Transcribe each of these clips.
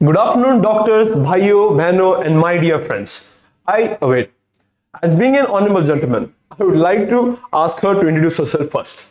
Good afternoon, doctors, bhaiyo, behno, and my dear friends. As being an honorable gentleman, I would like to ask her to introduce herself first.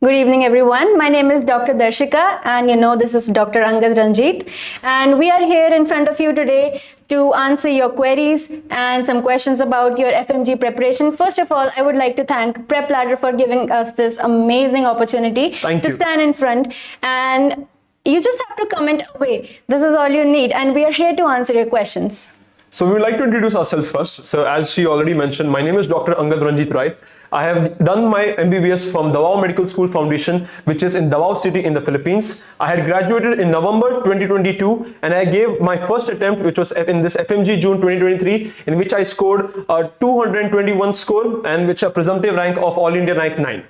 Good evening, everyone. My name is Dr. Darshika, and this is Dr. Angad Ranjit. And we are here in front of you today to answer your queries and some questions about your FMG preparation. First of all, I would like to thank PrepLadder for giving us this amazing opportunity to stand in front. And you just have to comment away. This is all you need, and we are here to answer your questions. So we would like to introduce ourselves first. So as she already mentioned, my name is Dr. Angad Ranjit Rai. I have done my MBBS from Davao Medical School Foundation, which is in Davao City in the Philippines. I had graduated in November 2022, and I gave my first attempt, which was in this FMG June 2023, in which I scored a 221 score, and which a presumptive rank of All India rank 9.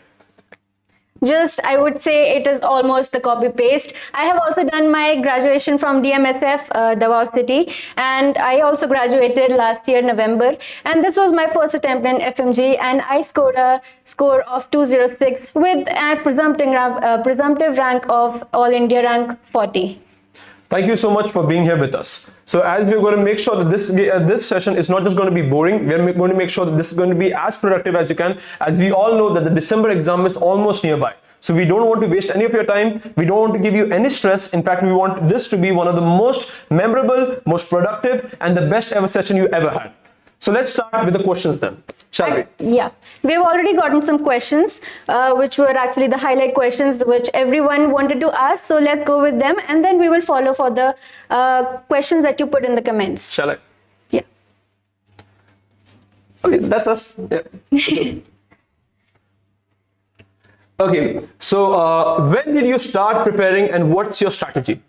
I would say it is almost the copy paste. I have also done my graduation from DMSF, Davao City, and I also graduated last year, November. And this was my first attempt in FMG, and I scored a score of 206 with a presumptive rank of All India rank 40. Thank you so much for being here with us. So as we're going to make sure that this session is not just going to be boring, we're going to make sure that this is going to be as productive as you can, as we all know that the December exam is almost nearby. So we don't want to waste any of your time. We don't want to give you any stress. In fact, we want this to be one of the most memorable, most productive, and the best ever session you ever had. So let's start with the questions then, shall we? Yeah, we've already gotten some questions, which were actually the highlight questions which everyone wanted to ask. So let's go with them, and then we will follow for the questions that you put in the comments. Shall I? Yeah. Okay, that's us. Yeah. Okay, so when did you start preparing, and what's your strategy?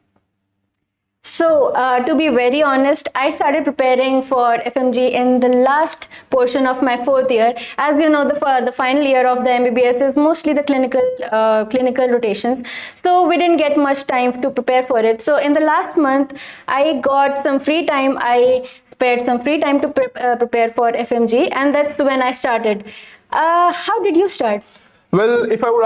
So, to be very honest, I started preparing for FMG in the last portion of my 4th year. As you know, the final year of the MBBS is mostly the clinical rotations. So we didn't get much time to prepare for it. So in the last month, I got some free time. I spared some free time to prepare for FMG, and that's when I started. How did you start? Well, if I would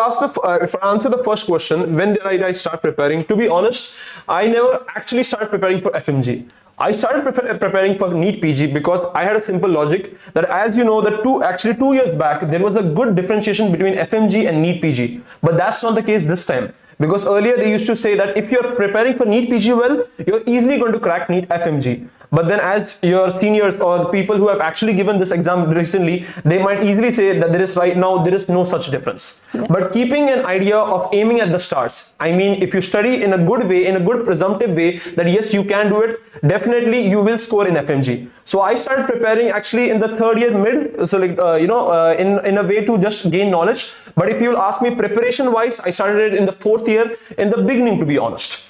if I answer the first question, when did I start preparing? To be honest, I never actually started preparing for FMG. I started preparing for NEET PG because I had a simple logic that, as you know, that 2 years back, there was a good differentiation between FMG and NEET PG. But that's not the case this time. Because earlier they used to say that if you're preparing for NEET PG well, you're easily going to crack NEET FMG. But then as your seniors or the people who have actually given this exam recently, they might easily say that there is no such difference. Yeah. But keeping an idea of aiming at the stars, I mean, if you study in a good way, in a good presumptive way, that yes, you can do it, definitely you will score in FMG. So I started preparing actually in the 3rd year mid, so like, in a way to just gain knowledge. But if you'll ask me preparation wise, I started it in the 4th year, in the beginning, to be honest.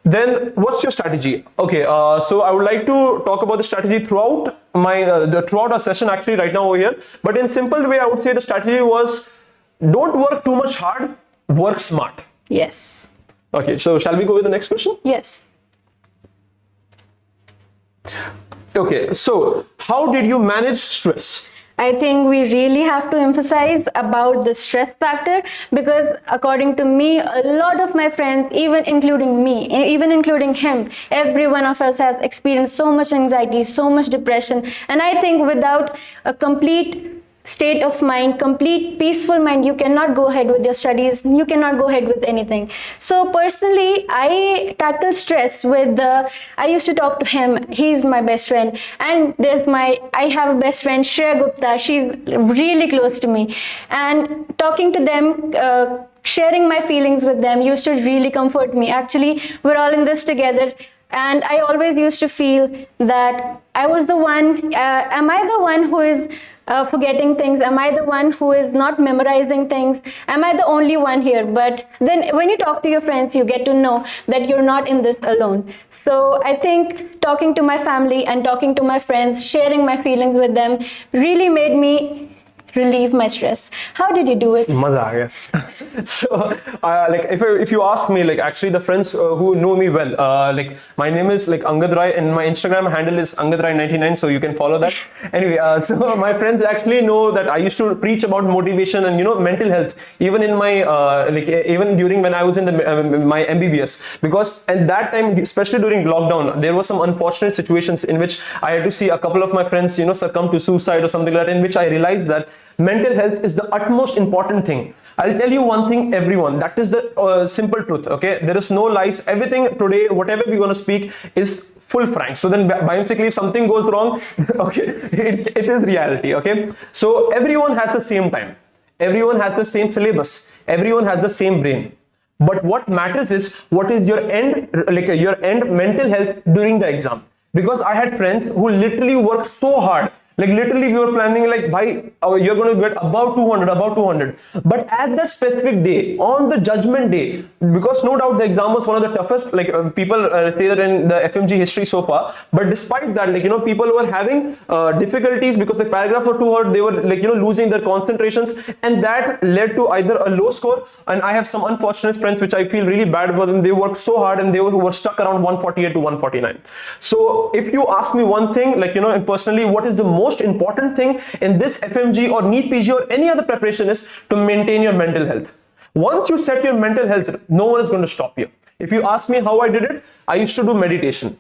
Then what's your strategy? Okay, so I would like to talk about the strategy throughout our session actually right now over here. But in simple way, I would say the strategy was don't work too much hard, work smart. Yes. Okay, so shall we go with the next question? Yes. Okay, so how did you manage stress? I think we really have to emphasize about the stress factor, because according to me, a lot of my friends, even including me, even including him, every one of us has experienced so much anxiety, so much depression. And I think without a complete state of mind, complete peaceful mind, you cannot go ahead with your studies, you cannot go ahead with anything. So personally, I tackle stress with I used to talk to him. He's my best friend, and I have a best friend, Shreya Gupta. She's really close to me, and talking to them, sharing my feelings with them used to really comfort me. Actually, we're all in this together. And I always used to feel that I was the one, am I the one who is forgetting things? Am I the one who is not memorizing things? Am I the only one here? But then when you talk to your friends, you get to know that you're not in this alone. So I think talking to my family and talking to my friends, sharing my feelings with them really made me relieve my stress. How did you do it? Maza aa gaya. So, like if you ask me, like actually the friends who know me well, like my name is like Angad Rai and my Instagram handle is Angad Rai 99, so you can follow that. Anyway, so my friends actually know that I used to preach about motivation and mental health, even in my even during when I was in my MBBS, because at that time, especially during lockdown, there were some unfortunate situations in which I had to see a couple of my friends succumb to suicide or something like that, in which I realized that mental health is the utmost important thing. I'll tell you one thing, everyone, that is the simple truth, okay? There is no lies. Everything today, whatever we're going to speak is full frank. So then basically if something goes wrong, okay, it is reality, okay? So everyone has the same time. Everyone has the same syllabus. Everyone has the same brain. But what matters is what is your end, your end mental health during the exam. Because I had friends who literally worked so hard. Like literally we were planning like, you're going to get about 200. But at that specific day, on the judgment day, because no doubt the exam was one of the toughest, people say that in the FMG history so far. But despite that, people were having difficulties because the paragraphs were too hard. They were losing their concentrations, and that led to either a low score. And I have some unfortunate friends which I feel really bad for them. They worked so hard and they were stuck around 148 to 149. So if you ask me one thing, personally, what is the most important thing in this FMG or NEET PG or any other preparation is to maintain your mental health. Once you set your mental health, no one is going to stop you. If you ask me how I did it, I used to do meditation.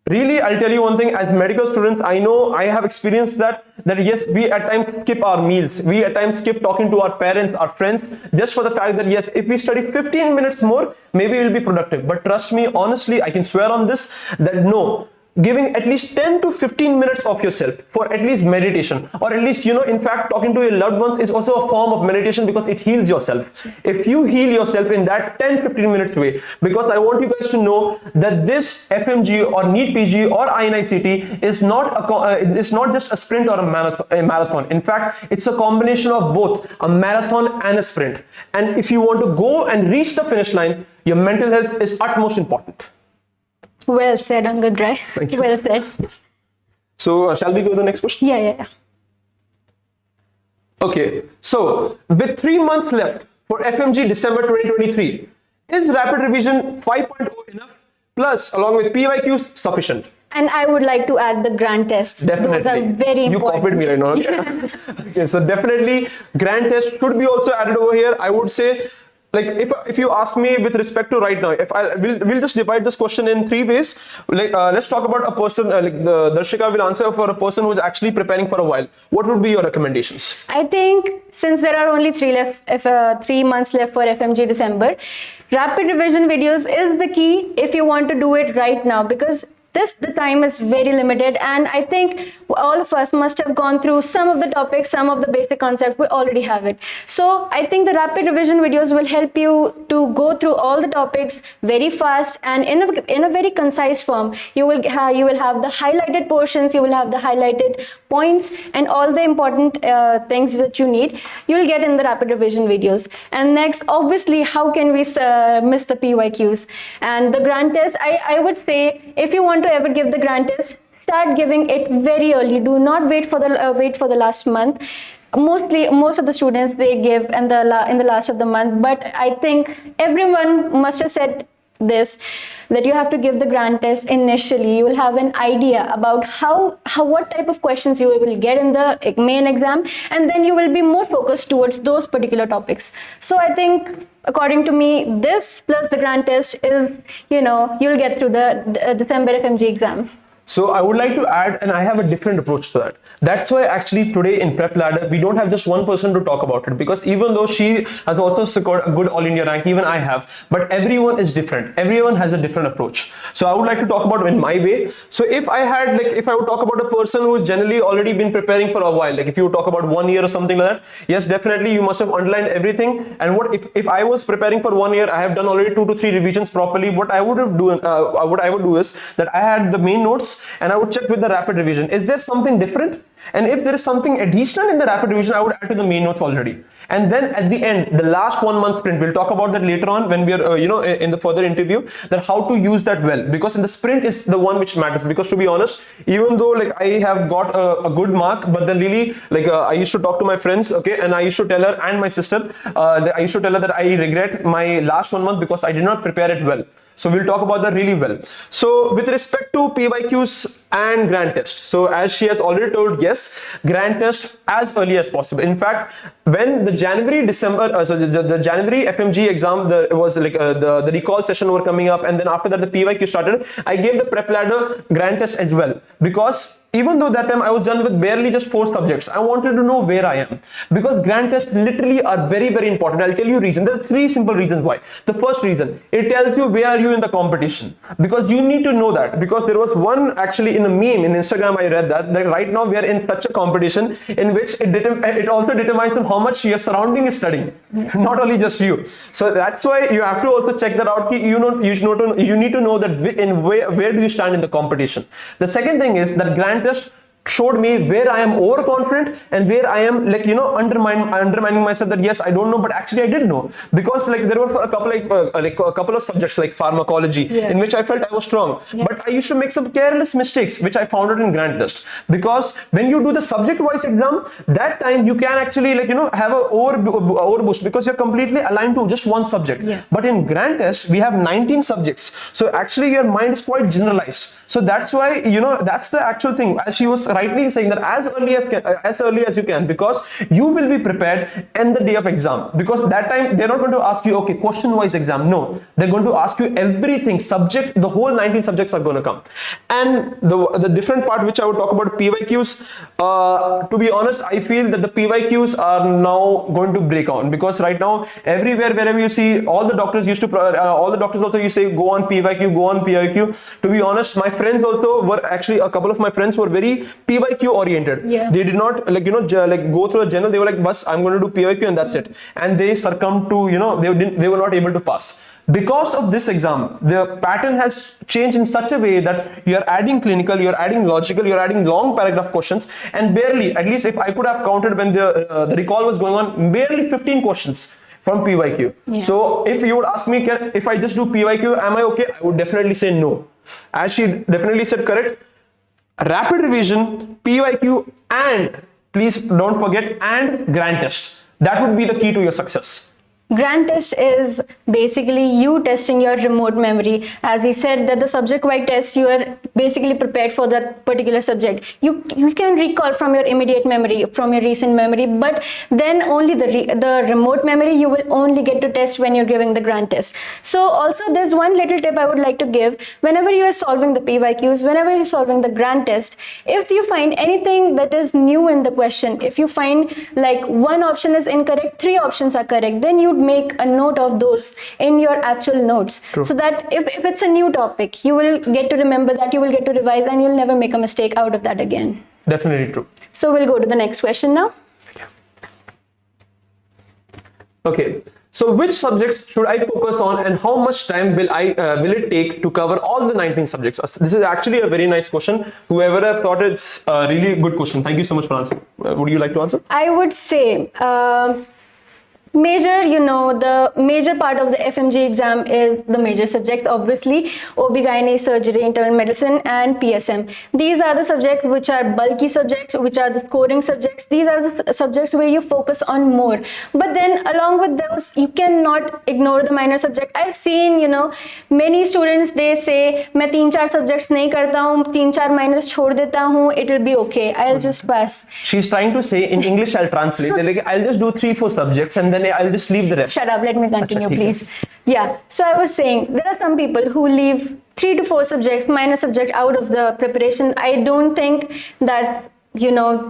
Really, I'll tell you one thing, as medical students, I know I have experienced that yes, we at times skip our meals. We at times skip talking to our parents, our friends, just for the fact that yes, if we study 15 minutes more, maybe we'll be productive. But trust me, honestly, I can swear on this, that no, giving at least 10 to 15 minutes of yourself for at least meditation, or at least, in fact, talking to your loved ones is also a form of meditation, because it heals yourself. If you heal yourself in that 10-15 minutes way, because I want you guys to know that this FMG or NEET PG or INI-CET is not just a sprint or a marathon. In fact, it's a combination of both a marathon and a sprint. And if you want to go and reach the finish line, your mental health is utmost important. Well said, Angad Rai. Thank you. Well said. So shall we go to the next question? Yeah. Okay, so with 3 months left for FMG December 2023, is rapid revision 5.0 enough, plus along with PYQs sufficient? And I would like to add the grand tests. Definitely. Those are very important. You copied me right now. Okay? Yeah. Okay, so definitely grand test should be also added over here. I would say, if you ask me with respect to right now, we'll just divide this question in 3 ways. Let's talk about a person, the Darshika will answer for a person who is actually preparing for a while. What would be your recommendations? I think since there are only 3 months left for FMG December, rapid revision videos is the key if you want to do it right now, because the time is very limited, and I think all of us must have gone through some of the topics, some of the basic concepts. We already have it. So I think the rapid revision videos will help you to go through all the topics very fast and in a very concise form. You will have the highlighted portions, you will have the highlighted points, and all the important things that you need, you will get in the rapid revision videos. And next, obviously, how can we miss the PYQs and the grand test? I would say, if you want to ever give the grand test, start giving it very early. Do not wait for the last month. Most of the students, they give in the last of the month, but I think everyone must have said this, that you have to give the grand test initially. You will have an idea about what type of questions you will get in the main exam, and then you will be more focused towards those particular topics. So I think, according to me, this plus the grand test is, you'll get through the December FMG exam. So I would like to add, and I have a different approach to that. That's why actually today in PrepLadder, we don't have just one person to talk about it, because even though she has also scored a good All India rank, even I have, but everyone is different. Everyone has a different approach. So I would like to talk about in my way. So if I would talk about a person who's generally already been preparing for a while, like if you talk about 1 year or something like that, yes, definitely you must have underlined everything. And if I was preparing for 1 year, I have done already 2 to 3 revisions properly. What I would do is that I had the main notes, and I would check with the rapid revision. Is there something different? And if there is something additional in the rapid revision, I would add to the main notes already. And then at the end, the last 1 month sprint, we'll talk about that later on when we are, in the further interview, that how to use that well, because in the sprint is the one which matters. Because to be honest, even though like I have got a good mark, but then really like I used to talk to my friends, okay, and I used to tell her and my sister, I used to tell her that I regret my last 1 month because I did not prepare it well. So we'll talk about that really well. So with respect to PYQs and grand test, so as she has already told, yes, grand test as early as possible. In fact, when the January the January FMG exam, it was like the recall session were coming up, and then after that the PYQ started, I gave the PrepLadder grand test as well, because even though that time I was done with barely just 4 subjects, I wanted to know where I am, because grand tests literally are very, very important. I'll tell you reason. There are 3 simple reasons why. The first reason, it tells you where are you in the competition, because you need to know that, because there was one actually in a meme in Instagram, I read that right now we are in such a competition in which it also determines how much your surrounding is studying, not only just you. So that's why you have to also check that out. You need to know that where do you stand in the competition. The second thing is that grand test showed me where I am overconfident and where I am like undermining myself, that yes, I don't know, but actually I did know, because like there were a couple of subjects like pharmacology in which I felt I was strong, but I used to make some careless mistakes which I found out in grand test. Because when you do the subject wise exam, that time you can actually have a overboost, because you're completely aligned to just one subject. But in grand test we have 19 subjects, so actually your mind is quite generalized. So that's why that's the actual thing, as she was rightly saying, that as early as you can, because you will be prepared in the day of exam. Because that time they're not going to ask you, okay, question wise exam. No, they're going to ask you everything, subject, the whole 19 subjects are going to come. And the different part which I would talk about, PYQs, to be honest, I feel that the PYQs are now going to break on, because right now everywhere, wherever you see, all the doctors also you say go on PYQ. To be honest, my friends also were actually, a couple of my friends were very PYQ oriented. They did not go through a general. They were like, bus, I'm going to do PYQ and that's it. And they succumbed to, they were not able to pass. Because of this exam, the pattern has changed in such a way that you're adding clinical, you're adding logical, you're adding long paragraph questions, and barely, at least if I could have counted when the recall was going on, barely 15 questions from PYQ. So if you would ask me, if I just do PYQ, am I okay? I would definitely say no. As she definitely said correct, rapid revision, PYQ, and please don't forget, and grand test. That would be the key to your success. Grand test is basically you testing your remote memory. As he said that the subject-wide test, you are basically prepared for that particular subject. You can recall from your immediate memory, from your recent memory, but then only the remote memory you will only get to test when you're giving the grand test. So also there's one little tip I would like to give. Whenever you are solving the PYQs, whenever you're solving the grand test, if you find anything that is new in the question, if you find like one option is incorrect, 3 options are correct, then you make a note of those in your actual notes. True. So that if it's a new topic, you will get to remember that, you will get to revise, and you'll never make a mistake out of that again. Definitely true. So we'll go to the next question now. Okay. So which subjects should I focus on, and how much time will it take to cover all the 19 subjects? This is actually a very nice question. Whoever have thought, it's a really good question. Thank you so much for answering. Would you like to answer? I would say the major part of the FMG exam is the major subjects, obviously, OB-GYN, surgery, internal medicine, and PSM. These are the subjects which are bulky subjects, which are the scoring subjects. These are the subjects where you focus on more. But then along with those, you cannot ignore the minor subject. I've seen, many students, they say, मैं 3-4 subjects नहीं करता हूँ, 3-4 minors छोड़ देता हूँ, it will be okay, I'll just pass. She's trying to say, in English I'll translate, like, I'll just do 3-4 subjects and then I'll just leave the rest. Shut up, let me continue, please. Yeah, so I was saying, there are some people who leave 3 to 4 subjects, minor subject, out of the preparation. I don't think that's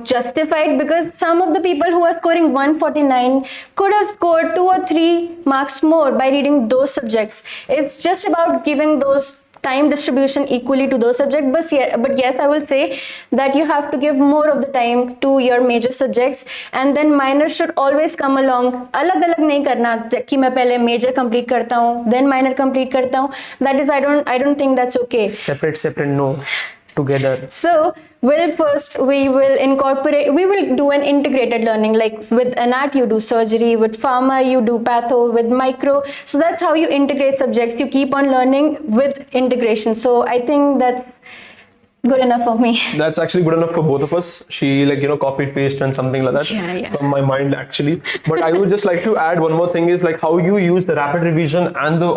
justified, because some of the people who are scoring 149 could have scored 2 or 3 marks more by reading those subjects. It's just about giving those time distribution equally to those subjects. But yes, I will say that you have to give more of the time to your major subjects, and then minor should always come along. अलग-अलग नहीं करना कि मैं पहले major complete करता हूँ, then minor complete करता हूँ. That is, I don't think that's okay. Separate, no. together. So we will do an integrated learning, like with ANAT you do surgery, with pharma you do patho, with micro. So that's how you integrate subjects. You keep on learning with integration. So I think that's good enough for me. That's actually good enough for both of us. She copied paste and something like that from my mind actually. But I would just like to add one more thing is like how you use the rapid revision and the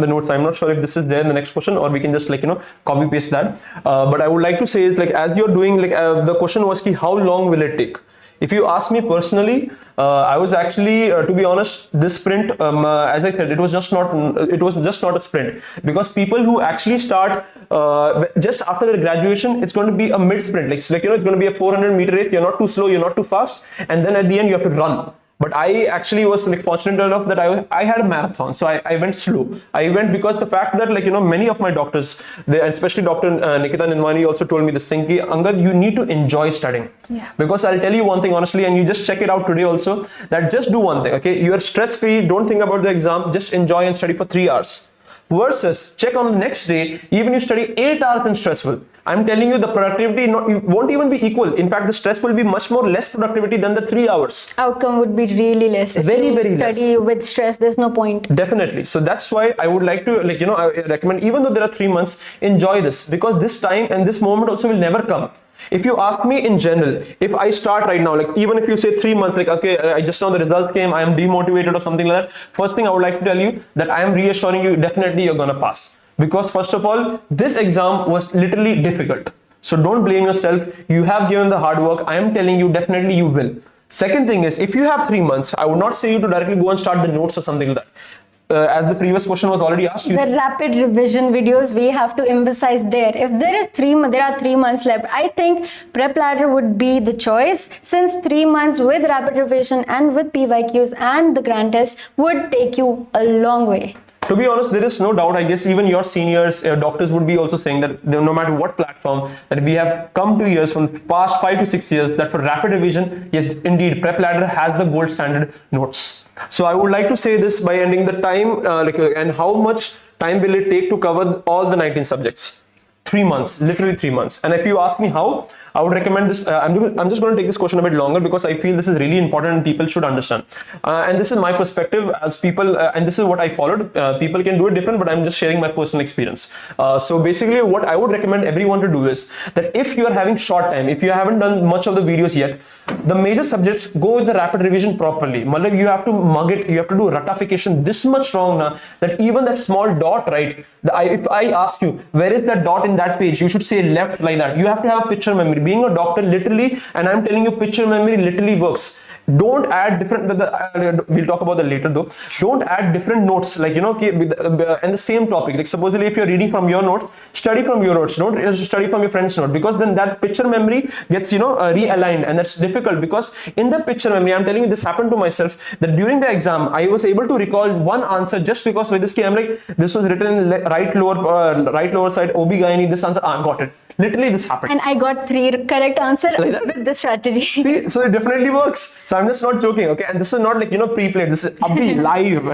the notes. I'm not sure if this is there in the next question or we can just copy paste that. But I would like to say is like as you're doing the question was how long will it take? If you ask me personally, I was actually, to be honest, this sprint, as I said, it was just not a sprint, because people who actually start just after their graduation, it's going to be a mid sprint, it's going to be a 400-meter race. You're not too slow, you're not too fast, and then at the end you have to run. But I actually was fortunate enough that I had a marathon, so I went slow. I went because the fact that many of my doctors, especially Dr. Nikita Ninwani also told me this thing, Angad, you need to enjoy studying. Yeah. Because I'll tell you one thing honestly, and you just check it out today also, that just do one thing, okay? You are stress free, don't think about the exam, just enjoy and study for 3 hours. Versus check on the next day, even you study 8 hours and stressful. I'm telling you the productivity won't even be equal. In fact, the stress will be much more less productivity than the 3 hours. Outcome would be really less. If very you less. Study with stress, there's no point. Definitely. So that's why I would like to I recommend, even though there are 3 months, enjoy this, because this time and this moment also will never come. If you ask me in general, if I start right now, even if you say 3 months, okay, I just know the results came, I am demotivated or something like that, first thing I would like to tell you that I am reassuring you, definitely you're gonna pass. Because first of all, this exam was literally difficult. So don't blame yourself. You have given the hard work. I am telling you, definitely you will. Second thing is, if you have 3 months, I would not say you to directly go and start the notes or something like that. As the previous question was already asked, the rapid revision videos, we have to emphasize there. If there are 3 months left, I think PrepLadder would be the choice, since 3 months with rapid revision and with PYQs and the grand test would take you a long way. To be honest, there is no doubt. I guess even your seniors, doctors would be also saying that no matter what platform, that we have come to years from past 5 to 6 years that for rapid revision, yes, indeed, PrepLadder has the gold standard notes. So I would like to say this by ending the time, and how much time will it take to cover all the 19 subjects? 3 months, literally 3 months. And if you ask me how, I would recommend this. I'm just going to take this question a bit longer because I feel this is really important and people should understand. And this is my perspective as people, and this is what I followed. People can do it different, but I'm just sharing my personal experience. So basically, what I would recommend everyone to do is that if you are having short time, if you haven't done much of the videos yet, the major subjects, go with the rapid revision properly. You have to mug it. You have to do ratification this much strong now that even that small dot, right? If I ask you, where is that dot in that page? You should say left like that. You have to have a picture memory. Being a doctor, literally, and I'm telling you, picture memory literally works. Don't add different, we'll talk about that later though. Don't add different notes, and the same topic. Like supposedly if you're reading from your notes, study from your notes. Don't study from your friend's note, because then that picture memory gets, realigned, and that's difficult because in the picture memory, I'm telling you, this happened to myself, that during the exam, I was able to recall one answer just because with this key, I'm like, this was written in right lower side, OB-GYN, this answer, got it. Literally this happened. And I got 3 correct answers with this strategy. See, so it definitely works. So I'm just not joking, okay? And this is not pre-played. This is abhi live.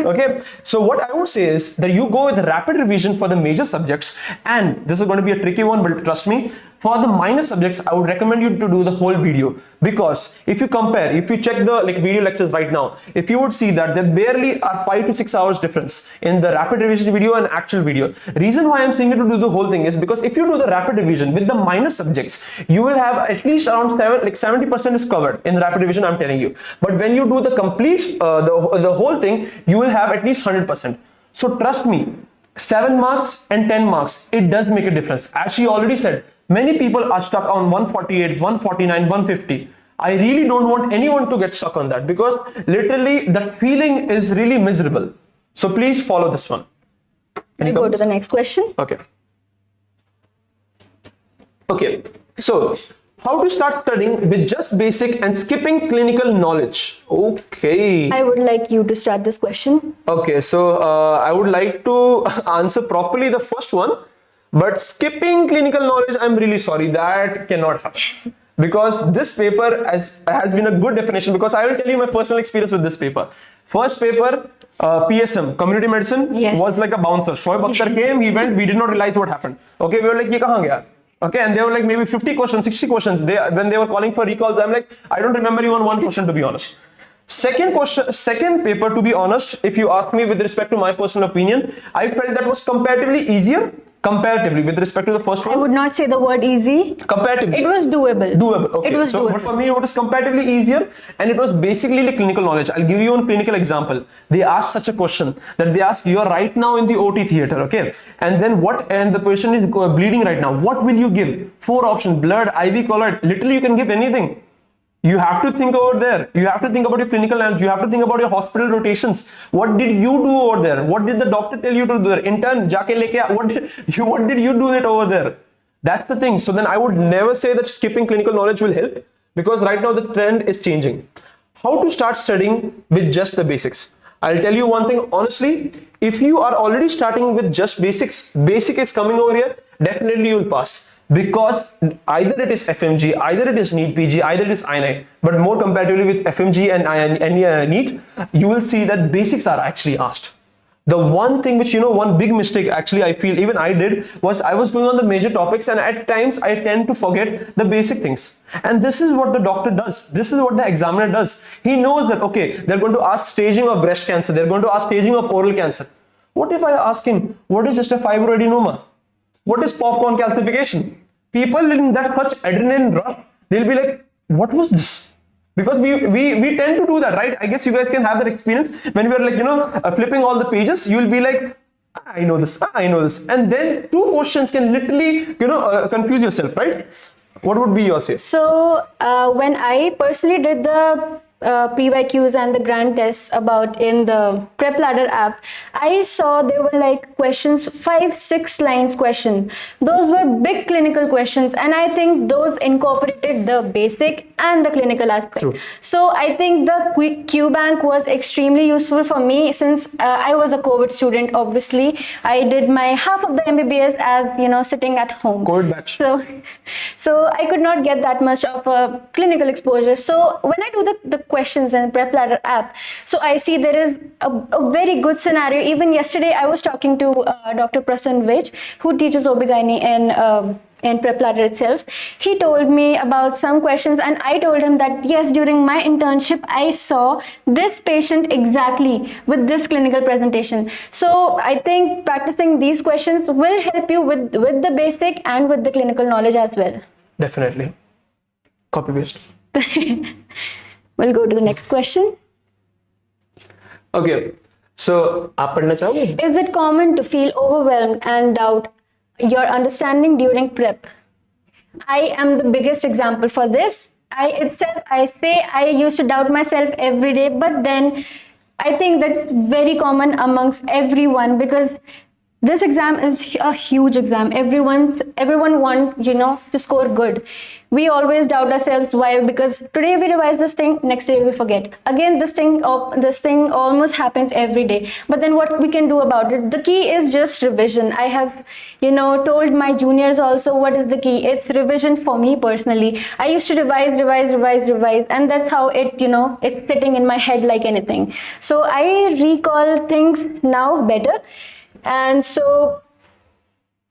Okay. So what I would say is that you go with rapid revision for the major subjects, and this is going to be a tricky one, but trust me, for the minor subjects, I would recommend you to do the whole video, because if you compare, if you check the video lectures right now, if you would see that there barely are 5 to 6 hours difference in the rapid revision video and actual video. Reason why I'm saying you to do the whole thing is because if you do the rapid revision with the minor subjects, you will have at least around 70% is covered in the rapid revision, I'm telling you. But when you do the complete, the whole thing, you will have at least 100%. So trust me, 7 marks and 10 marks, it does make a difference. As she already said, many people are stuck on 148, 149, 150. I really don't want anyone to get stuck on that, because literally that feeling is really miserable. So please follow this one. Can we go to the next question? Okay. Okay. So how to start studying with just basic and skipping clinical knowledge? Okay. I would like you to start this question. Okay. So I would like to answer properly the first one. But skipping clinical knowledge, I'm really sorry, that cannot happen. Because this paper has been a good definition, because I will tell you my personal experience with this paper. First paper, PSM, community medicine, yes, was like a bouncer. Shoaib Akhtar came, he went, we did not realize what happened. Okay, we were like, ye kahan gaya? Okay, and they were like maybe 50 questions, 60 questions. When they were calling for recalls, I'm like, I don't remember even one question, to be honest. Second paper, to be honest, if you ask me with respect to my personal opinion, I felt that was comparatively easier, comparatively with respect to the first one. I would not say the word easy. Comparatively. It was doable. Doable. Okay. It was doable. But for me, it was comparatively easier, and it was basically like clinical knowledge. I'll give you one clinical example. They asked such a question that they asked, you are right now in the OT theater, okay? And then and the patient is bleeding right now. What will you give? 4 options: blood, IV, colloid. Literally, you can give anything. You have to think over there. You have to think about your clinical knowledge. You have to think about your hospital rotations. What did you do over there? What did the doctor tell you to do there? Intern, jaake leke aa. What did you do it over there? That's the thing. So then I would never say that skipping clinical knowledge will help, because right now the trend is changing. How to start studying with just the basics? I'll tell you one thing honestly. If you are already starting with just basics, basic is coming over here, definitely you'll pass. Because either it is FMG, either it is NEET PG, either it is INI, but more comparatively with FMG and NEET, you will see that basics are actually asked. The one thing which, one big mistake actually I feel even I did was I was going on the major topics, and at times I tend to forget the basic things. And this is what the doctor does. This is what the examiner does. He knows that, okay, they're going to ask staging of breast cancer. They're going to ask staging of oral cancer. What if I ask him, what is just a fibroadenoma? What is popcorn calcification? People in that such adrenaline rush, they'll be like, what was this? Because we tend to do that, right? I guess you guys can have that experience when we are like, flipping all the pages. You'll be like, I know this, I know this. And then 2 questions can literally, confuse yourself, right? Yes. What would be your say? So when I personally did the PYQs and the grand tests about in the PrepLadder app, I saw there were like questions, 5-6 lines question. Those were big clinical questions, and I think those incorporated the basic and the clinical aspect. True. So I think the Q bank was extremely useful for me, since I was a COVID student. Obviously, I did my half of the MBBS as sitting at home. COVID batch. So I could not get that much of a clinical exposure. So when I do the questions in PrepLadder app, so I see there is a very good scenario. Even yesterday, I was talking to Dr. Prasann Vij, who teaches OB-GYN in PrepLadder itself. He told me about some questions, and I told him that yes, during my internship, I saw this patient exactly with this clinical presentation. So I think practicing these questions will help you with the basic and with the clinical knowledge as well. Definitely. Copy paste. We'll go to the next question. Okay. So, आप पढ़ना चाहोगे? Is it common to feel overwhelmed and doubt your understanding during prep? I am the biggest example for this. I say I used to doubt myself every day, but then I think that's very common amongst everyone, because this exam is a huge exam. Everyone wants, to score good. We always doubt ourselves. Why? Because today we revise this thing, next day we forget. Again, this thing almost happens every day. But then what we can do about it? The key is just revision. I have, told my juniors also what is the key. It's revision for me personally. I used to revise, and that's how it's sitting in my head like anything. So I recall things now better. And so,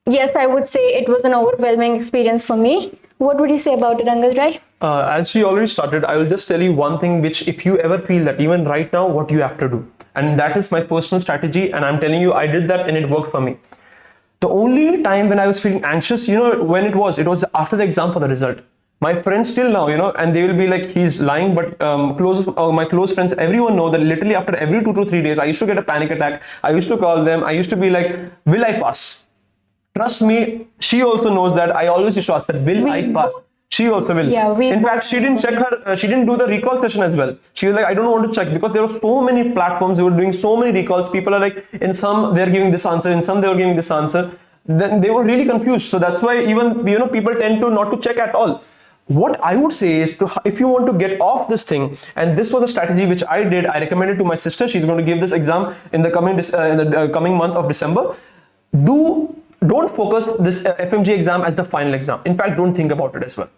yes, I would say it was an overwhelming experience for me. What would you say about it, Angad, right? As she already started, I will just tell you one thing which, if you ever feel that even right now, what you have to do. And that is my personal strategy. And I'm telling you, I did that and it worked for me. The only time when I was feeling anxious, when it was after the exam for the result. My friends still now, and they will be like, he's lying, but my close friends, everyone know that literally after every 2 to 3 days, I used to get a panic attack. I used to call them. I used to be like, will I pass? Trust me, she also knows that. I always used to ask that, will I pass? She also will. Yeah, in fact, she didn't check she didn't do the recall session as well. She was like, I don't want to check, because there were so many platforms who were doing so many recalls. People are like, in some they're giving this answer, in some they were giving this answer. Then they were really confused. So that's why even, people tend to not to check at all. What I would say is, if you want to get off this thing, and this was a strategy which I did, I recommended to my sister. She's going to give this exam in the coming month of December. Don't focus this FMG exam as the final exam. In fact, don't think about it as well.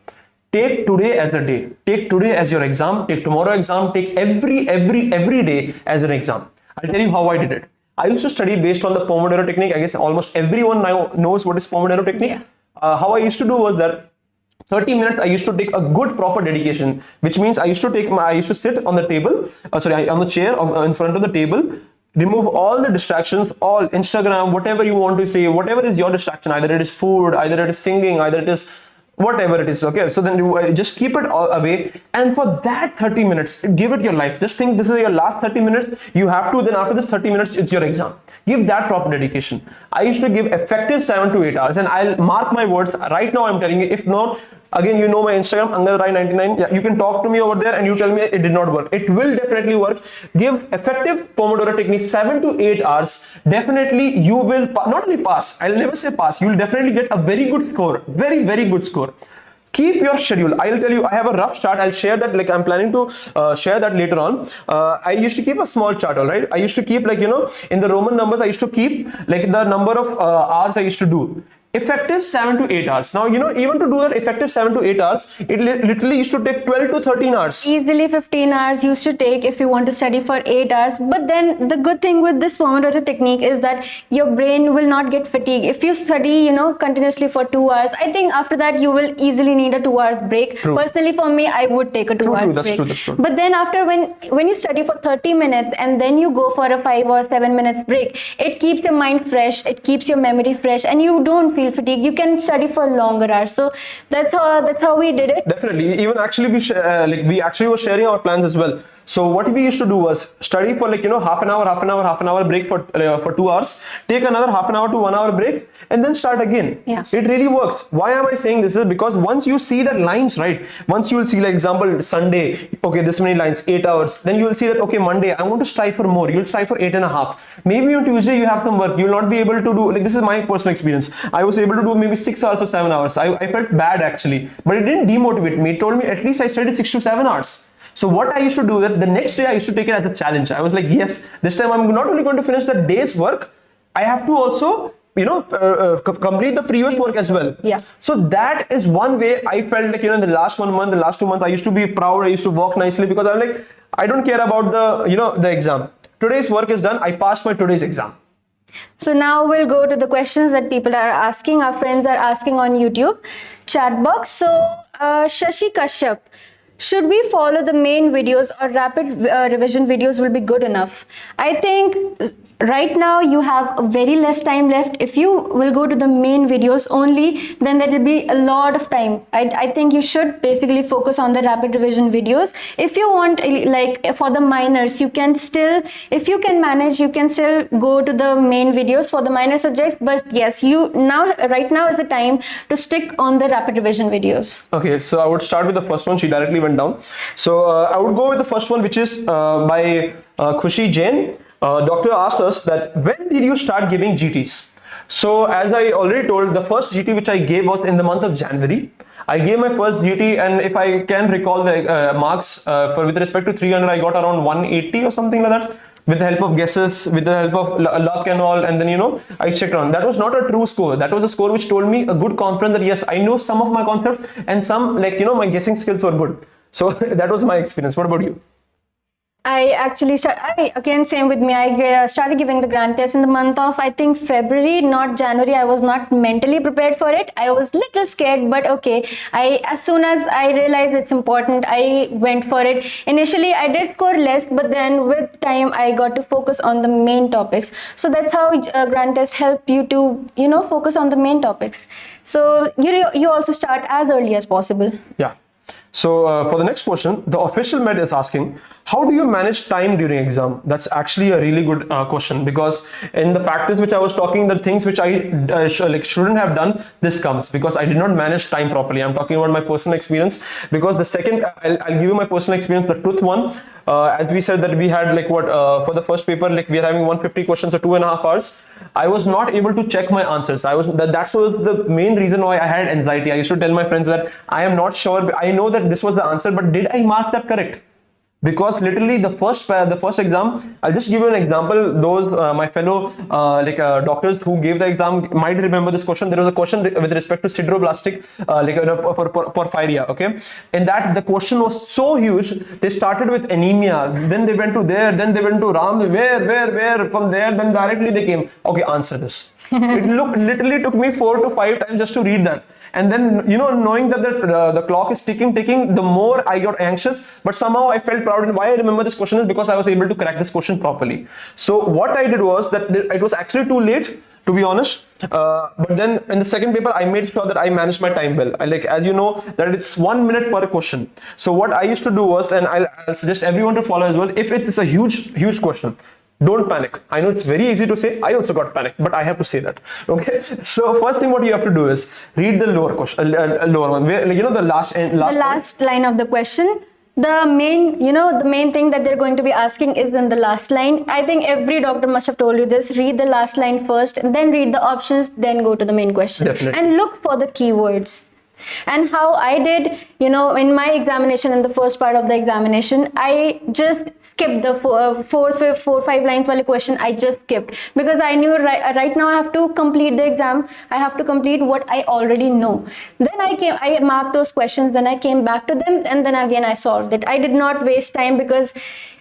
Take today as a day. Take today as your exam. Take tomorrow exam. Take every day as an exam. I'll tell you how I did it. I used to study based on the Pomodoro technique. I guess almost everyone now knows what is Pomodoro technique. Yeah. how I used to do was that 30 minutes I used to take a good proper dedication, which means I used to sit on the table, on the chair in front of the table, remove all the distractions, all Instagram, whatever you want to say, whatever is your distraction, either it is food, either it is singing, either it is whatever it is. Okay, so then you just keep it all away, and for that 30 minutes give it your life. Just think this is your last 30 minutes. You have to, then after this 30 minutes it's your exam. Give that proper dedication. I used to give effective 7 to 8 hours, and I'll mark my words right now, I'm telling you. If not, again, you know my Instagram, Angad99. Yeah, you can talk to me over there and you tell me it did not work. It will definitely work. Give effective Pomodoro technique 7 to 8 hours. Definitely you will not only pass, I'll never say pass, you will definitely get a very good score. Very, very good score. Keep your schedule. I'll tell you, I have a rough chart. I'll share that, like I'm planning to share that later on. I used to keep a small chart, all right? I used to keep, like, you know, in the Roman numbers, I used to keep like the number of hours I used to do. Effective 7 to 8 hours. Now, you know, even to do that effective 7 to 8 hours, it literally used to take 12 to 13 hours. Easily 15 hours used to take if you want to study for 8 hours. But then the good thing with this Pomodoro technique is that your brain will not get fatigued. If you study, you know, continuously for 2 hours, I think after that you will easily need a 2 hours break. True. Personally, for me, I would take a 2 hours break. That's true. But then after, when you study for 30 minutes and then you go for a 5 or 7 minutes break, it keeps your mind fresh, it keeps your memory fresh, and you don't feel fatigued. You can study for longer hours. So that's how we did it. Definitely. Even actually we actually were sharing our plans as well. So what we used to do was study for, like, you know, half an hour break for 2 hours, take another half an hour to 1 hour break, and then start again. Yeah. It really works. Why am I saying this? Is because once you see that lines, right? Once you will see, like, example, Sunday, okay, this many lines, 8 hours. Then you will see that, okay, Monday, I want to strive for more. You'll strive for 8.5. Maybe on Tuesday you have some work. You will not be able to do, like, this is my personal experience. I was able to do maybe 6 hours or 7 hours. I felt bad actually, but it didn't demotivate me. It told me at least I studied 6 to 7 hours. So what I used to do that the next day I used to take it as a challenge. I was like, yes, this time I'm not only going to finish the day's work, I have to also, you know, complete the previous work as well. Yeah. So that is one way I felt like, you know, in the last 1 month, the last 2 months, I used to be proud. I used to walk nicely because I'm like, I don't care about the, you know, the exam. Today's work is done. I passed my today's exam. So now we'll go to the questions that people are asking. Our friends are asking on YouTube chat box. So Shashi Kashyap, should we follow the main videos or rapid revision videos will be good enough? I think right now you have a very less time left. If you will go to the main videos only, then there will be a lot of time. I think you should basically focus on the rapid revision videos. If you want, like for the minors, you can still, if you can manage, you can still go to the main videos for the minor subjects. But yes, right now is the time to stick on the rapid revision videos. Okay, so I would start with the first one. She directly went down. So I would go with the first one, which is by Khushi Jain. Doctor asked us that when did you start giving GTs? So as I already told, the first GT which I gave was in the month of January. I gave my first GT, and if I can recall the marks with respect to 300, I got around 180 or something like that, with the help of guesses, with the help of luck and all. And then, you know, I checked on. That was not a true score. That was a score which told me a good confidence that yes, I know some of my concepts, and some, like, you know, my guessing skills were good. So that was my experience. What about you? Again, same with me. I started giving the grand test in the month of, I think, February, not January. I was not mentally prepared for it. I was little scared, but okay. As soon as I realized it's important, I went for it. Initially, I did score less, but then with time, I got to focus on the main topics. So that's how grand test help you to, you know, focus on the main topics. So you also start as early as possible. Yeah. So for the next question, the official med is asking, how do you manage time during exam? That's actually a really good question, because in the practice which I was talking, the things which I shouldn't have done, this comes because I did not manage time properly. I'm talking about my personal experience, because the second, I'll give you my personal experience, the truth one. As we said that we had like for the first paper, like we are having 150 questions, so 2.5 hours. I was not able to check my answers. That was the main reason why I had anxiety. I used to tell my friends that I am not sure. I know that this was the answer, but did I mark that correct? because literally the first exam, I'll just give you an example. Those my fellow doctors who gave the exam might remember this question. There was a question with respect to sideroblastic for porphyria. Okay, in that the question was so huge. They started with anemia, then they went to there, then they went to Ram. Where from there, then directly they came. Okay, answer this. It literally took me 4 to 5 times just to read that. And then, knowing that the clock is ticking, the more I got anxious, but somehow I felt proud. And why I remember this question is because I was able to crack this question properly. So what I did was that it was actually too late, to be honest. But then in the second paper, I made sure that I managed my time well. As you know, that it's 1 minute per question. So what I used to do was, and I'll suggest everyone to follow as well, if it is a huge question, don't panic. I know it's very easy to say. I also got panicked, but I have to say that. Okay. So first thing, what you have to do is read the lower question, lower one, where the last line of the question. The main thing that they're going to be asking is in the last line. I think every doctor must have told you this. Read the last line first, then read the options, then go to the main question. Definitely. And look for the keywords. And how I did, in my examination, in the first part of the examination, I just skipped the four, 5 lines wali question. I just skipped because I knew right now I have to complete the exam. I have to complete what I already know. Then I marked those questions, then I came back to them, and then again I solved it. I did not waste time because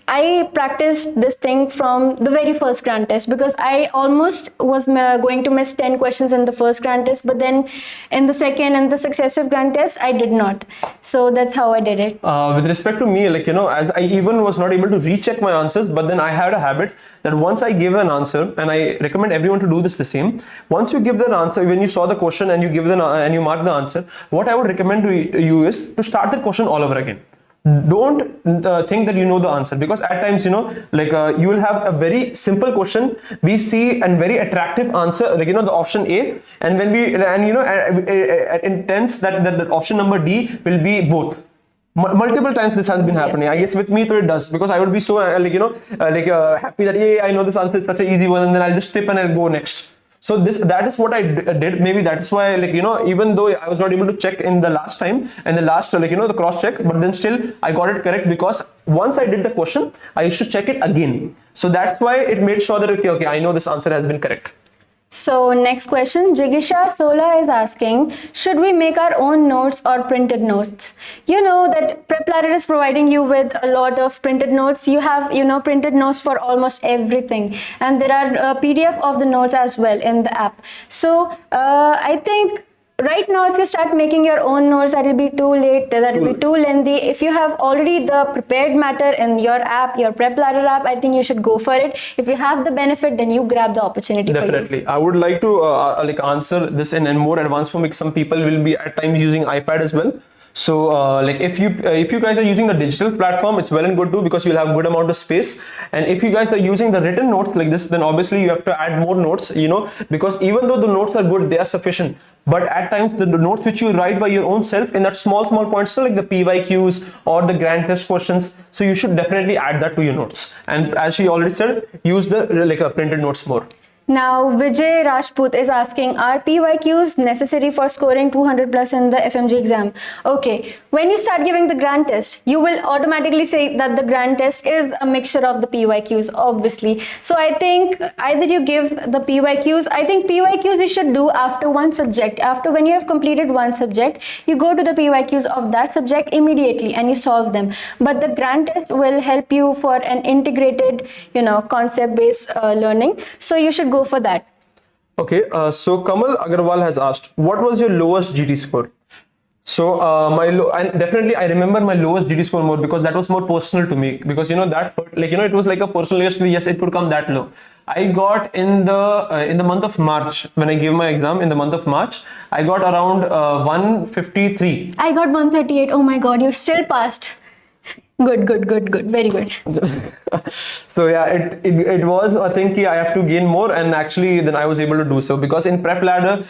I practiced this thing from the very first grand test, because I almost was going to miss 10 questions in the first grand test, but then in the second and the successive grand test, I did not. So that's how I did it. With respect to me, as I even was not able to recheck my answers, but then I had a habit that once I give an answer, and I recommend everyone to do this the same. Once you give the answer, when you saw the question and you give and you mark the answer, what I would recommend to you is to start the question all over again. Don't think that you know the answer, because at times you will have a very simple question, we see a very attractive answer, the option A, and when it intends that the option number D will be both. Multiple times this has been happening. Yes. I guess with me too it does, because I would be so happy that I know this answer is such an easy one, and then I'll just skip and I'll go next. So that is what I did. Maybe that is why, even though I was not able to check in the last time and the last, the cross check, but then still I got it correct, because once I did the question, I used to check it again. So that's why it made sure that, okay, I know this answer has been correct. So next question, Jigisha Sola is asking, should we make our own notes or printed notes? You know that PrepLadder is providing you with a lot of printed notes. You have, printed notes for almost everything. And there are PDF of the notes as well in the app. So I think right now, if you start making your own notes, that will be too late, that will be too lengthy. If you have already the prepared matter in your app, your PrepLadder app, I think you should go for it. If you have the benefit, then you grab the opportunity. Definitely. I would like to answer this in more advanced form, because some people will be at times using iPad as well. So if you guys are using the digital platform, it's well and good too, because you'll have good amount of space. And if you guys are using the written notes like this, then obviously you have to add more notes, because even though the notes are good, they are sufficient. But at times the notes which you write by your own self in that small points, like the PYQs or the grand test questions, so you should definitely add that to your notes. And as she already said, use the printed notes more. Now, Vijay Rajput is asking, are PYQs necessary for scoring 200 plus in the FMG exam? Okay, when you start giving the grand test, you will automatically say that the grand test is a mixture of the PYQs, obviously. So I think either you give the PYQs, I think PYQs you should do after one subject. After when you have completed one subject, you go to the PYQs of that subject immediately and you solve them. But the grand test will help you for an integrated, concept-based learning. So you should go for that. Okay, so Kamal Agarwal has asked, what was your lowest GT score? So definitely I remember my lowest GT score more, because that was more personal to me, because it was like a personal, yes, it could come that low. I got in the month of March, when I gave my exam in the month of March, I got around 153. I got 138. Oh my god, you still passed. Good, very good. So yeah, it was a thing I have to gain more, and actually then I was able to do so, because in PrepLadder,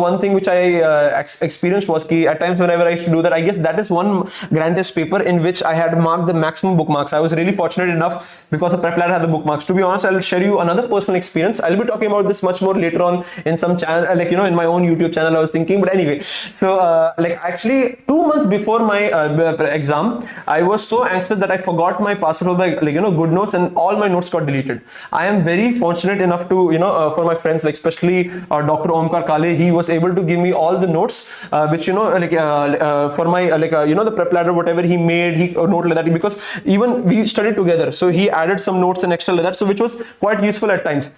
one thing which I experienced was at times whenever I used to do that, I guess that is one grand test paper in which I had marked the maximum bookmarks. I was really fortunate enough, because of PrepLadder had the bookmarks. To be honest, I'll share you another personal experience. I'll be talking about this much more later on in some channel, in my own YouTube channel I was thinking. But anyway, so actually 2 months before my exam, I was so anxious that I forgot my password of my good notes, and all my notes got deleted. I am very fortunate enough to for my friends, like especially Dr. Omkar Kale, he was able to give me all the notes which for my the PrepLadder, whatever he made, he note like that, because even we studied together, so he added some notes and extra like that, so which was quite useful at times.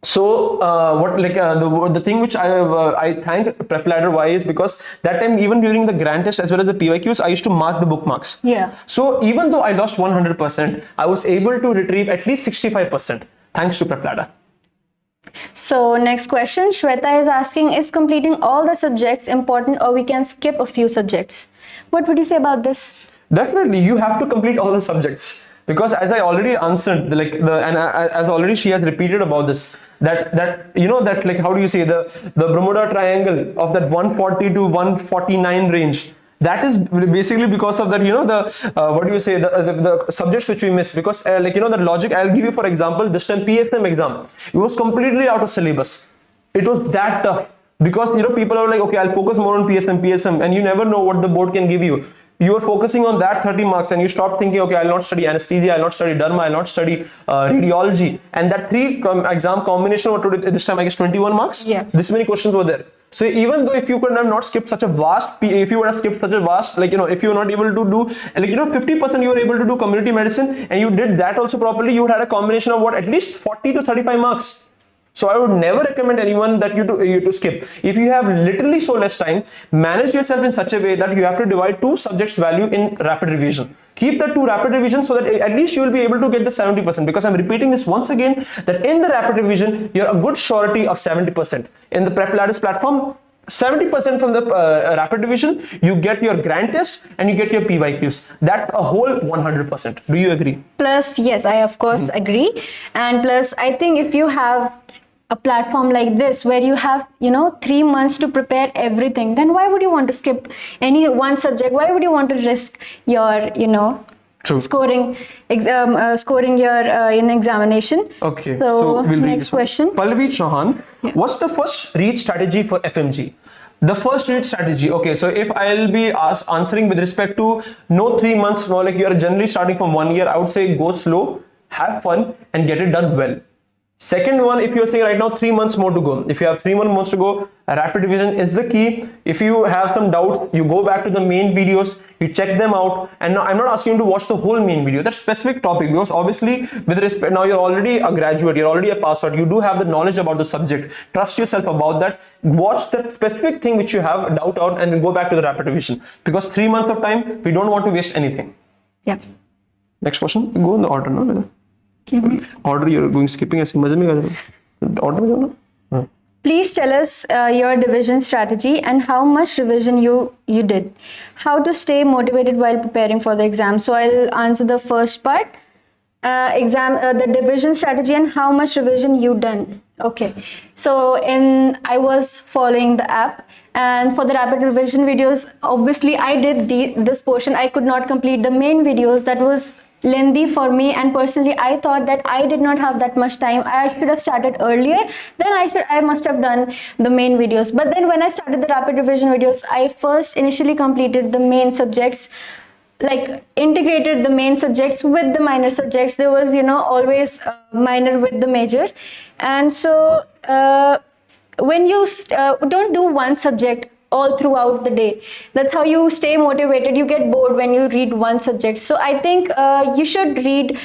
So the thing which I thank PrepLadder why is because that time, even during the grand test as well as the PYQs, I used to mark the bookmarks. Yeah. So even though I lost 100%, I was able to retrieve at least 65% thanks to PrepLadder. So next question, Shweta is asking, is completing all the subjects important, or we can skip a few subjects? What would you say about this? Definitely, you have to complete all the subjects, because as I already answered, as already she has repeated about this, that how do you say, the Bermuda Triangle of that 140 to 149 range, that is basically because of that, the subjects which we missed, because the logic, I'll give you for example, this time PSM exam, it was completely out of syllabus. It was that tough, because people are like, okay, I'll focus more on PSM, and you never know what the board can give you. You are focusing on that 30 marks, and you stop thinking, okay, I'll not study anesthesia, I'll not study derma, I'll not study radiology, and that exam combination, what today, this time I guess 21 marks. Yeah. This many questions were there. So even though if you could have not skipped such a vast, if you would have skipped such a vast, if you were not able to do 50%, you were able to do community medicine, and you did that also properly, you would have a combination of at least 40 to 35 marks. So I would never recommend anyone that you to skip. If you have literally so less time, manage yourself in such a way that you have to divide 2 subjects value in rapid revision. Keep the 2 rapid revisions so that at least you will be able to get the 70%, because I'm repeating this once again, that in the rapid revision, you're a good surety of 70%. In the PrepLadder's platform, 70% from the rapid revision, you get your grand test and you get your PYQs. That's a whole 100%. Do you agree? Plus, yes, I of course agree. And plus, I think if you have a platform like this where you have 3 months to prepare everything, then why would you want to skip any one subject? Why would you want to risk your True. scoring your in examination? Okay, so we'll next question. Pallavi Chauhan, what's the first read strategy for FMG? The first read strategy, okay, so if I'll be answering with respect to no 3 months, no, like you are generally starting from 1 year, I would say go slow, have fun, and get it done well. Second one, if you're saying right now 3 months more to go, if you have 3 more months to go, rapid revision is the key. If you have some doubts, you go back to the main videos, you check them out. And now I'm not asking you to watch the whole main video, that specific topic, because obviously with respect, now you're already a graduate, you're already a pass out, you do have the knowledge about the subject. Trust yourself about that. Watch that specific thing which you have doubt out, and then go back to the rapid revision, because 3 months of time, we don't want to waste anything. Yeah. Next question, go in the order, no? Order you're going skipping ऐसे मजे में कर रहे हो order में जाओ ना. Please tell us your division strategy and how much revision you did. How to stay motivated while preparing for the exam. So I'll answer the first part. The division strategy and how much revision you done. Okay. So I was following the app, and for the rapid revision videos, obviously I did this portion. I could not complete the main videos. That was lengthy for me, and personally I thought that I did not have that much time. I should have started earlier, then I must have done the main videos. But then when I started the rapid revision videos, I first initially completed the main subjects, like integrated the main subjects with the minor subjects. There was always minor with the major. And so when you don't do one subject all throughout the day, that's how you stay motivated. You get bored when you read one subject. So I think you should read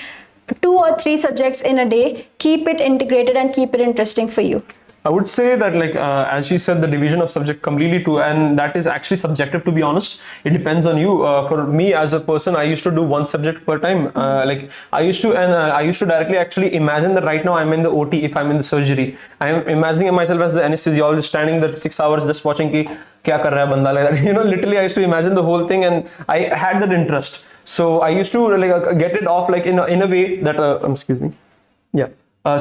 2 or 3 subjects in a day. Keep it integrated and keep it interesting for you. I would say that, like as she said, the division of subject completely too, and that is actually subjective, to be honest. It depends on you. For me as a person, I used to do 1 subject per time. Like I used to directly actually imagine that right now I'm in the OT. If I'm in the surgery, I'm imagining myself as the anesthesiologist standing there 6 hours just watching ki kya kar raha hai banda, like that. Literally I used to imagine the whole thing, and I had that interest. So I used to get it off like in a way that excuse me, yeah.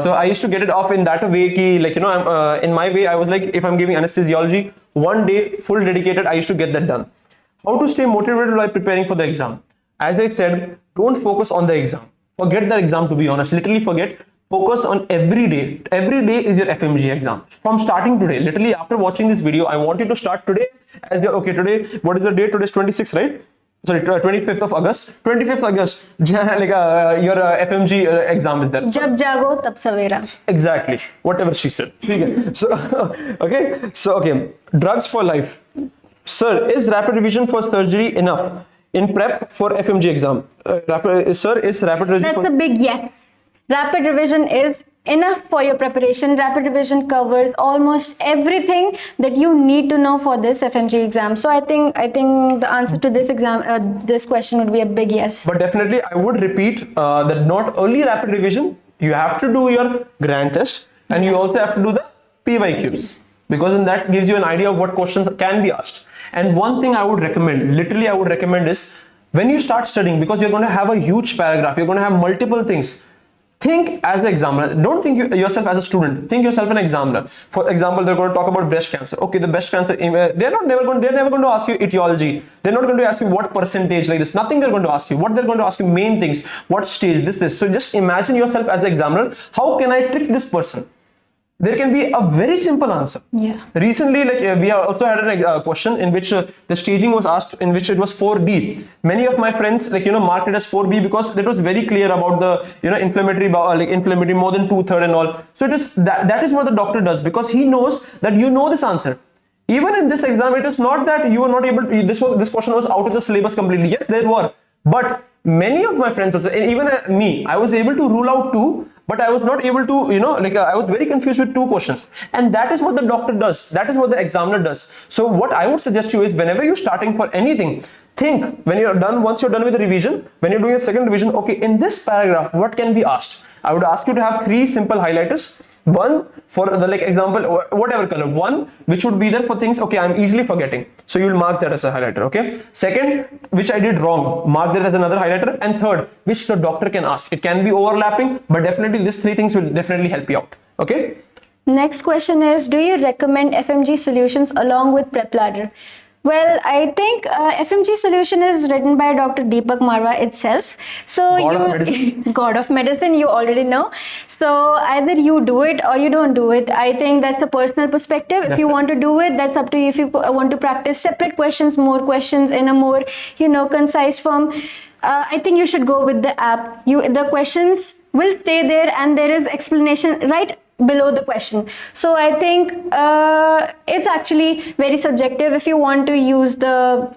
So I used to get it off in that way ki, I'm in my way, I was like, if I'm giving anesthesiology 1 day full dedicated, I used to get that done. How to stay motivated while preparing for the exam? As I said, don't focus on the exam. Forget the exam, to be honest. Literally forget. Focus on every day. Every day is your FMG exam. From starting today, literally after watching this video, I want you to start today as your, okay, today, what is the date? Today is 26, right? sorry, 25th of August. 25th August, like your FMG exam is there. Jab jago tab savera. Exactly, whatever she said. So, okay, drugs for life. Sir, is rapid revision for surgery enough in prep for FMG exam? Sir, is rapid revision? That's a big yes. Rapid revision is enough for your preparation. Rapid revision covers almost everything that you need to know for this FMG exam. So I think the answer to this exam, this question would be a big yes. But definitely, I would repeat that not only rapid revision, you have to do your grand test and you also have to do the PYQs, because in that gives you an idea of what questions can be asked. And one thing I would recommend, literally I would recommend, is when you start studying, because you're going to have a huge paragraph, you're going to have multiple things. Think as the examiner. Don't think yourself as a student. Think yourself an examiner. For example, they're going to talk about breast cancer. Okay, the breast cancer. They're never going to ask you etiology. They're not going to ask you what percentage like this. Nothing they're going to ask you. What they're going to ask you, main things. What stage this. So just imagine yourself as the examiner. How can I trick this person? There can be a very simple answer. Yeah. Recently, like we also had a question in which the staging was asked, in which it was 4D. Many of my friends, like, marked it as 4B because it was very clear about the, inflammatory more than 2/3 and all. So it is that is what the doctor does, because he knows that you know this answer. Even in this exam, it is not that you were not able to, this question was out of the syllabus completely. Yes, there were, but many of my friends also, and even me, I was able to rule out 2. But I was not able to, I was very confused with 2 questions. And that is what the doctor does. That is what the examiner does. So what I would suggest you is, whenever you're starting for anything, think when you're done, once you're done with the revision, when you're doing a second revision, okay, in this paragraph, what can be asked? I would ask you to have 3 simple highlighters. One for the example, whatever color. One which would be there for things, okay, I'm easily forgetting. So you'll mark that as a highlighter, okay? Second, which I did wrong, mark that as another highlighter. And third, which the doctor can ask. It can be overlapping, but definitely these 3 things will definitely help you out, okay? Next question is, do you recommend FMG Solutions along with PrepLadder? Well, I think FMG Solution is written by Dr. Deepak Marwa itself. So God of medicine, you already know. So either you do it or you don't do it. I think that's a personal perspective. If you want to do it, that's up to you. If you want to practice separate questions, more questions in a more, concise form, I think you should go with the app. The questions will stay there and there is explanation right below the question. So I think it's actually very subjective if you want to use the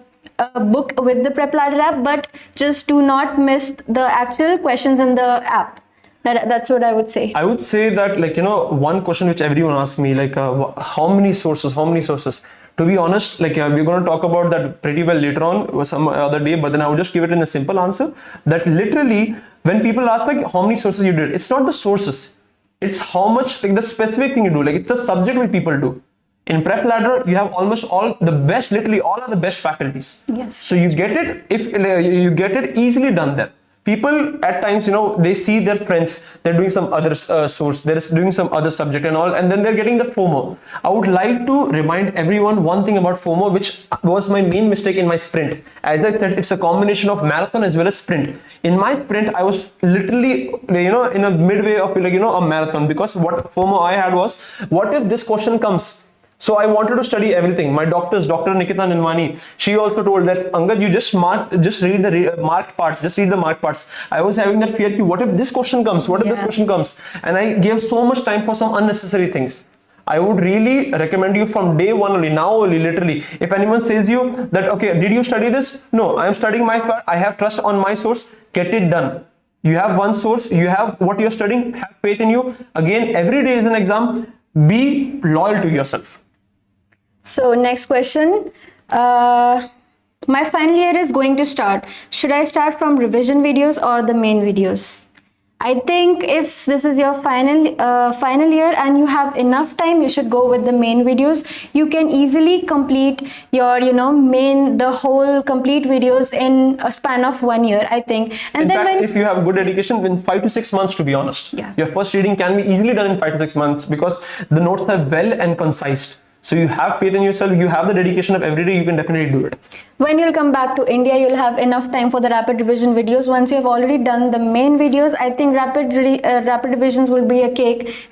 book with the PrepLadder app, but just do not miss the actual questions in the app. That's what I would say. I would say that, one question which everyone asks me, how many sources? To be honest, we're going to talk about that pretty well later on or some other day, but then I would just give it in a simple answer that literally when people ask how many sources you did, it's not the sources. It's how much, the specific thing you do, it's the subject which people do. In PrepLadder, you have almost all the best, literally all are the best faculties. Yes. So you get it, you get it easily done there. People at times, they see their friends, they're doing some other source, they're doing some other subject and all, and then they're getting the FOMO. I would like to remind everyone one thing about FOMO, which was my main mistake in my sprint. As I said, it's a combination of marathon as well as sprint. In my sprint, I was literally, in a midway of, a marathon, because what FOMO I had was, what if this question comes? So I wanted to study everything. My doctors, Dr. Nikita Ninwani, she also told that, Angad, you just read the marked parts, just read the marked parts. I was having that fear, what if this question comes? What if this question comes? And I gave so much time for some unnecessary things. I would really recommend you from day 1 only, now only, literally. If anyone says you that, okay, did you study this? No, I am studying my part. I have trust on my source. Get it done. You have one source, you have what you're studying, have faith in you. Again, every day is an exam. Be loyal to yourself. So next question, my final year is going to start. Should I start from revision videos or the main videos? I think if this is your final year and you have enough time, you should go with the main videos. You can easily complete your, the whole complete videos in a span of 1 year, I think. And in then fact, if you have good dedication, in 5 to 6 months, to be honest, your first reading can be easily done in 5 to 6 months, because the notes are well and concise. So you have faith in yourself, you have the dedication of every day, you can definitely do it. When you'll come back to India, you'll have enough time for the rapid revision videos. Once you have already done the main videos, I think rapid revisions will be a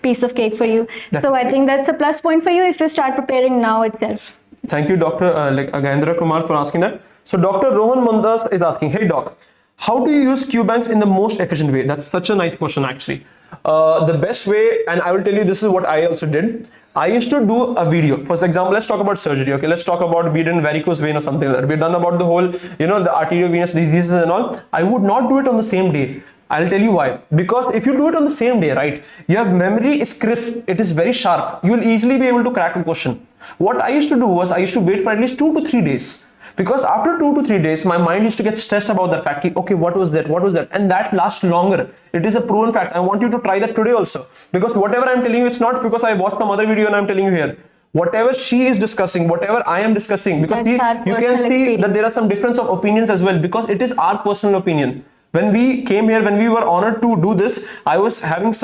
piece of cake for you. Definitely. So I think that's a plus point for you if you start preparing now itself. Thank you, Dr. Agendra Kumar, for asking that. So Dr. Rohan Mandas is asking, hey doc, how do you use Q banks in the most efficient way? That's such a nice question, actually. The best way, and I will tell you, this is what I also did. I used to do a video. For example, let's talk about surgery. Okay, let's talk about we did varicose vein or something like that. We've done about the whole, the arteriovenous diseases and all. I would not do it on the same day. I'll tell you why. Because if you do it on the same day, right, your memory is crisp, it is very sharp. You will easily be able to crack a question. What I used to do was I used to wait for at least 2 to 3 days. Because after 2 to 3 days, my mind used to get stressed about that fact. Okay, what was that? What was that? And that lasts longer. It is a proven fact. I want you to try that today also. Because whatever I'm telling you, it's not because I watched some other video and I'm telling you here. Whatever she is discussing, whatever I am discussing, because you can see that there are some difference of opinions as well, because it is our personal opinion. When we came here, when we were honored to do this, I was having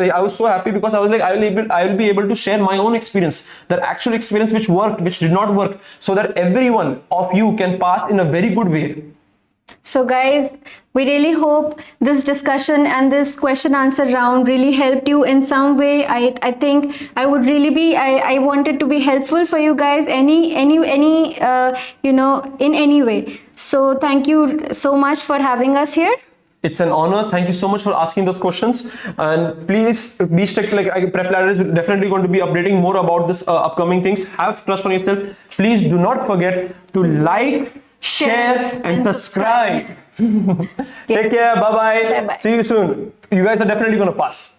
I was so happy, because I was like, I will be able to share my own experience, that actual experience which worked, which did not work, so that everyone of you can pass in a very good way. So guys, we really hope this discussion and this question answer round really helped you in some way. I think I would really be, I wanted to be helpful for you guys in any way. So thank you so much for having us here. It's an honor. Thank you so much for asking those questions. And please be strict. PrepLadder is definitely going to be updating more about this upcoming things. Have trust on yourself. Please do not forget to like, share, and subscribe. Take care. Bye-bye. Bye-bye. See you soon. You guys are definitely going to pass.